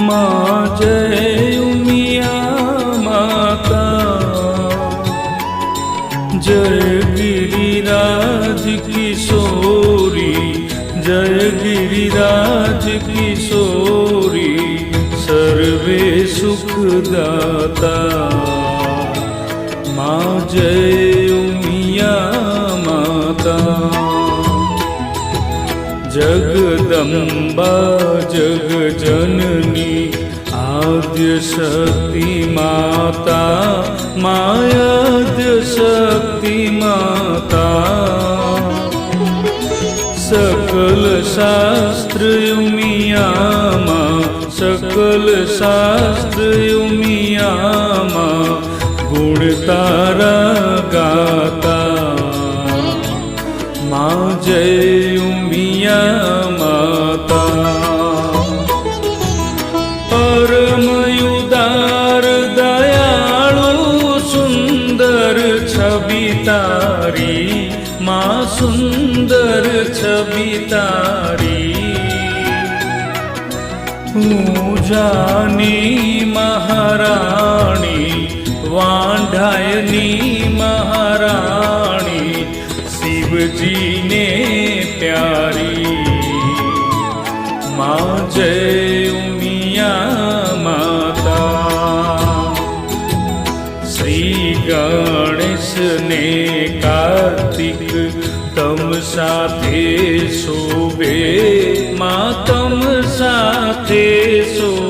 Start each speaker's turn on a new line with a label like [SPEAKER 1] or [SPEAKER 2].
[SPEAKER 1] माँ जय उमिया माता, जय गिरिराज किशोरी, जय गिरिराज किशोरी, सर्वे सुखदाता। माँ जय उमिया माता, जगदम्बा जगजननी आद्य शक्ति माता, मायाद्य शक्ति माता। सकल शास्त्र उमिया माँ, सकल शास्त्र उमिया माँ, गुण तारा गाता। माँ जय उमिया माता, परम उदार दयालु सुंदर छवि तारी, माँ सुंदर छवि तारी। पूजानी महारानी, वांढायनी महारानी, शिव जी ने प्यारी। माँ जय उमिया माता, श्री गणेश ने कार्तिक तम साथे शोभे, माँ तम साथे शोभे।